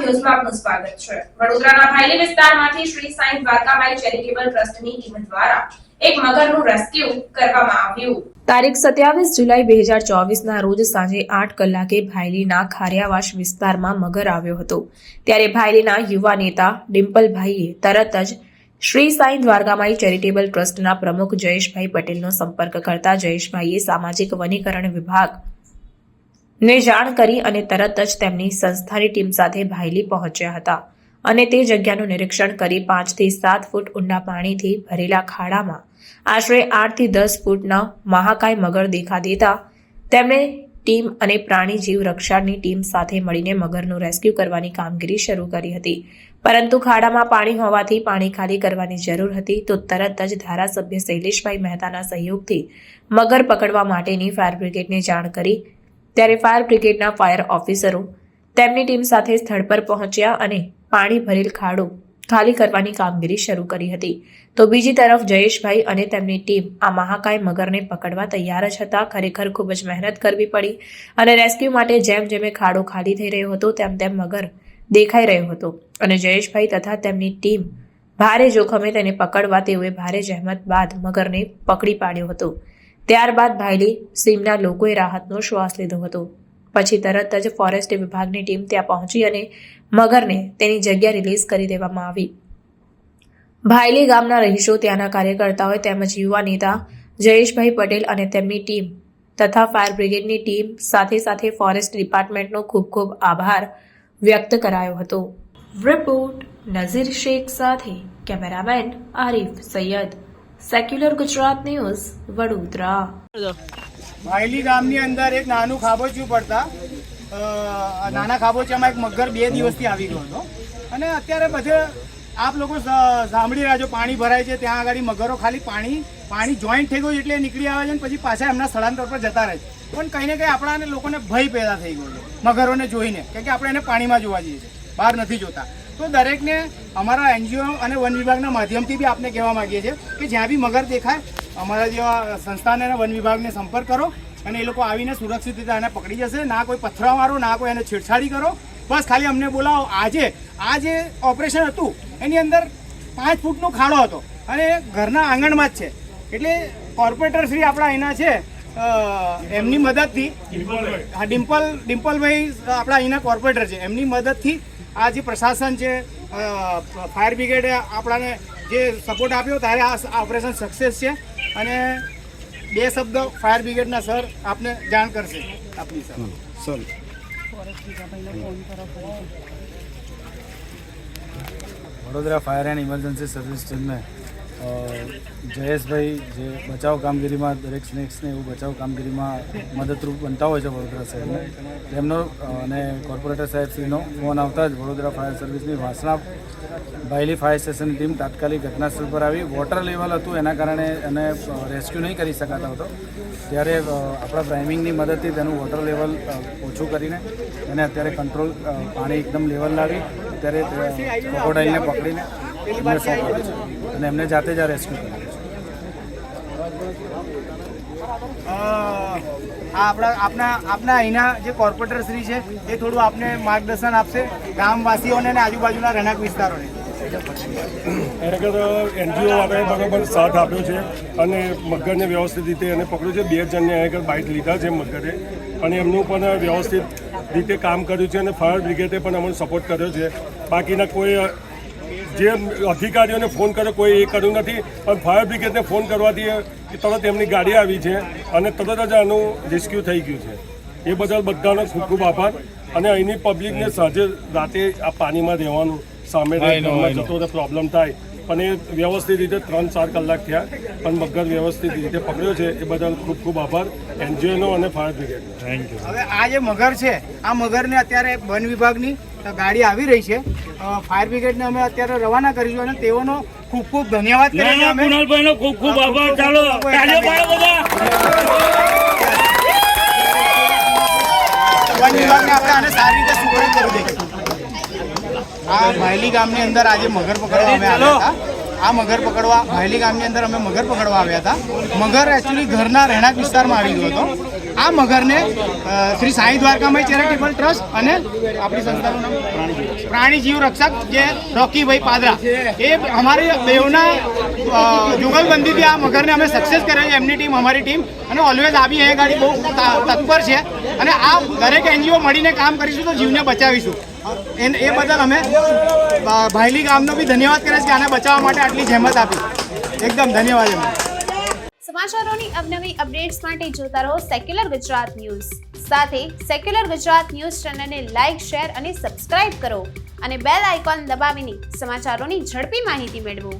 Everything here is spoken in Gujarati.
ન્યૂઝમાં આપનું સ્વાગત છે। વડોદરાના ભાયલી વિસ્તારમાંથી શ્રી સાંઈ દ્વારકામાઈ ચેરિટેબલ ટ્રસ્ટની ટીમ દ્વારા એક મગરનું રેસ્ક્યુ કરવામાં આવ્યું। તારીખ 27 જુલાઈ 2024ના રોજ સાંજે 8 કલાકે ભાયલીના ખારિયાવાસ વિસ્તારમાં મગર આવ્યો હતો। ત્યારે ભાયલીના યુવા નેતા ડિમ્પલભાઈએ તરત જ શ્રી સાંઈ દ્વારકામાઈ ચેરિટેબલ ટ્રસ્ટના પ્રમુખ જયેશભાઈ પટેલનો સંપર્ક કરતા જયેશભાઈએ સામાજિક વનીકરણ વિભાગ ને જાણ કરી અને તરત જ તેમની સંસ્થાની ટીમ સાથે ભાયલી પહોંચ્યા હતા અને તે જગ્યાનું નિરીક્ષણ કરી 5 થી 7 ફૂટ ઊંડા પાણીથી ભરેલા ખાડામાં આશરે 8 થી 10 ફૂટના મહાકાય મગર દેખા દેતા તેમણે ટીમ અને પ્રાણી જીવ રક્ષણની ટીમ સાથે મળીને મગરનું રેસ્ક્યુ કરવાની કામગીરી શરૂ કરી હતી। પરંતુ ખાડામાં પાણી હોવાથી પાણી ખાલી કરવાની જરૂર હતી તો તરત જ ધારાસભ્ય શૈલેષભાઈ મહેતાના સહયોગથી મગર પકડવા માટેની ફાયર બ્રિગેડને જાણ કરી। ત્યારે ફાયર બ્રિગેડના ફાયર ઓફિસરો તેમની ટીમ સાથે સ્થળ પર પહોંચ્યા અને પાણી ભરેલ ખાડો ખાલી કરવાની કામગીરી શરૂ કરી હતી। તો બીજી તરફ જયેશભાઈ અને તેમની ટીમ આ મહાકાય મગરને પકડવા તૈયાર જ હતા। ખરેખર ખૂબ જ મહેનત કરવી પડી અને રેસ્ક્યુ માટે જેમ જેમ ખાડો ખાલી થઈ રહ્યો હતો તેમ તેમ મગર દેખાઈ રહ્યો હતો અને જયેશભાઈ તથા તેમની ટીમ ભારે જોખમે તેને પકડવા તેઓએ ભારે જહેમત બાદ મગરને પકડી પાડ્યો હતો। ત્યારબાદ ભાયલી સીમના લોકોએ રાહતનો શ્વાસ લીધો હતો। પછી તરત જ ફોરેસ્ટ વિભાગની ટીમ ત્યાં પહોંચી અને મગરને તેની જગ્યા રિલીઝ કરી દેવામાં આવી। ભાયલી ગામના રહીશો, ત્યાંના કાર્યકર્તાઓ તેમજ યુવા નેતા જયેશભાઈ પટેલ અને તેમની ટીમ તથા ફાયર બ્રિગેડની ટીમ સાથે સાથે ફોરેસ્ટ ડિપાર્ટમેન્ટનો ખૂબ ખૂબ આભાર વ્યક્ત કરાયો હતો। રિપોર્ટ નઝીર શેખ સાથે cameraman Arif Sayyed, secular Gujarat news, Vadodara. Bhayli ગામની અંદર એક નાનું ખાબોચિયું પડતા નાના ખાબોચિયામાં એક મગર 2 દિવસથી આવી ગયો હતો અને અત્યારે બધે આપ લોકો સાંભળી રહ્યા છો પાણી ભરાય છે ત્યાં આગળ મગરો ખાલી પાણી જોઈન્ટ થઈ ગયું એટલે નીકળી આવે છે અને પછી પાછા એમના સ્થળાંતર પર જતા રહે છે। પણ કંઈ ને કંઈ આપણા લોકોને ભય પેદા થઈ ગયો છે મગરોને જોઈને, કેમ કે આપણે એને પાણીમાં જોવા જઈએ છીએ, બહાર નથી જોતા। તો દરેકને અમારા એનજીઓ અને વન વિભાગના માધ્યમથી બી આપને કહેવા માંગીએ છીએ કે જ્યાં બી મગર દેખાય અમારા જેવા સંસ્થાને અને વન વિભાગને સંપર્ક કરો અને એ લોકો આવીને સુરક્ષિત રીતે એને પકડી જશે। ના કોઈ પથરા મારો, ના કોઈ એને છેડછાડી કરો, બસ ખાલી અમને બોલાવો। આ જે ઓપરેશન હતું એની અંદર 5 ફૂટનો ખાડો હતો અને ઘરના આંગણમાં જ છે, એટલે કોર્પોરેટર શ્રી આપણા અહીંના છે એમની મદદથી ડિમ્પલભાઈ આપણા અહીંના કોર્પોરેટર છે, એમની મદદથી આ જે પ્રશાસન છે ફાયર બ્રિગેડે આપણાને જે સપોર્ટ આપ્યો ત્યારે આ ઓપરેશન સક્સેસ છે। અને 2 શબ્દ ફાયર બ્રિગેડના સર આપને જાણ કરશે આપની sir. Vadodara fire and emergency service team में जयेशभाई जे बचाव कामगीरी में दरेक स्नेक्स ने एवं बचाव कामगीरी में मददरूप बनता हो वडोदरा शहर में તેમનો અને કોર્પોરેટર સાહેબ શ્રીનો ફોન આવતા જ વડોદરા ફાયર સર્વિસની વાસણા ભાયલી ફાયર સ્ટેશનની ટીમ તાત્કાલિક ઘટનાસ્થળ પર આવી। વોટર લેવલ હતું એના કારણે એને રેસ્ક્યુ નહીં કરી શકાતો હતો, ત્યારે આપણા પ્રાઇમિંગની મદદથી તેનું વોટર લેવલ ઓછું કરીને એને અત્યારે કંટ્રોલ પાણી એકદમ લેવલ લાવી અત્યારે ક્રોકોડાઇલને પકડીને એમને સોંપ્યો છે અને એમને જાતે જ આ રેસ્ક્યુ કર્યું છે। આપના અહીંના જે કોર્પોરેટર શ્રી છે એ થોડું આપને માર્ગદર્શન આપશે ગામવાસીઓને અને આજુબાજુના રહેણાંક વિસ્તારોને। ખરેખર એનજીઓ આપણે બરાબર સાથ આપ્યો છે અને મગરને વ્યવસ્થિત રીતે એને પકડ્યું છે। 2 જણને આગળ બાઇટ લીધા છે મગરે અને એમનું પણ વ્યવસ્થિત રીતે કામ કર્યું છે અને ફાયર બ્રિગેડે પણ અમને સપોર્ટ કર્યો છે। બાકીના કોઈ જે અધિકારીઓને ફોન કર્યો કોઈ એ કર્યું નથી, પણ ફાયર બ્રિગેડને ફોન કરવાથી તરત એમની ગાડી આવી છે અને તરત જ આનું રેસ્ક્યુ થઈ ગયું છે। એ બદલ બધાનો ખૂબ ખૂબ આભાર। અને અહીંની પબ્લિકને સાંજે રાતે આ પાણીમાં રહેવાનું સામે જતો પ્રોબ્લેમ થાય, પણ એ વ્યવસ્થિત રીતે 3-4 કલાક થયા પણ મગર વ્યવસ્થિત રીતે પકડ્યો છે, એ બદલ ખૂબ ખૂબ આભાર એનજીઓનો અને ફાયર બ્રિગેડનો। Thank you. હવે આ જે મગર છે આ મગરને અત્યારે વન વિભાગની ગાડી આવી રહી છે, ફાયર બ્રિગેડને અમે અત્યારે રવાના કરીશું અને તેઓનો ખૂબ ખૂબ ધન્યવાદ કરીને અમે કુણાલભાઈનો ખૂબ ખૂબ આભાર। ચાલો તાળીઓ પાડો બધા। વન વિભાગને આપણે આને સારી રીતે સુપરત કરી દઈશું। આ ભાયલી ગામની અંદર આજે મગર પકડવા અમે આવ્યા હતા। આ મગર પકડવા ભાયલી ગામની અંદર અમે મગર પકડવા આવ્યા હતા। મગર એકચ્યુઅલી ઘરના રહેણાંક વિસ્તારમાં આવી ગયો હતો આ મગરને શ્રી સાંઈ દ્વારકામાઈ ચેરિટેબલ ટ્રસ્ટ અને આપણી સંસ્થાનું નામ પ્રાણીજીવ રક્ષક જે રોકીભાઈ પાદરા એ અમારી બેવના જુગલબંધીથી આ મગરને અમે સક્સેસ કર્યા છે. એમની ટીમ અમારી ટીમ અને ઓલવેઝ આવી અહીંયા ગાડી બહુ તત્પર છે અને આ દરેક એનજીઓ મળીને કામ કરીશું તો જીવને બચાવીશું. એ બદલ અમે ભાયલી ગામનો બી ધન્યવાદ કરીએ છીએ કે આને બચાવવા માટે આટલી જહેમત આપી. એકદમ ધન્યવાદ એમને. સમાચારોની અવનવી અપડેટ્સ માટે જોતા રહો સેક્યુલર ગુજરાત ન્યૂઝ. સાથે સેક્યુલર ગુજરાત ન્યૂઝ ચેનલને લાઇક, શેર અને સબસ્ક્રાઇબ કરો અને બેલ આઇકોન દબાવીને સમાચારોની ઝડપી માહિતી મેળવો.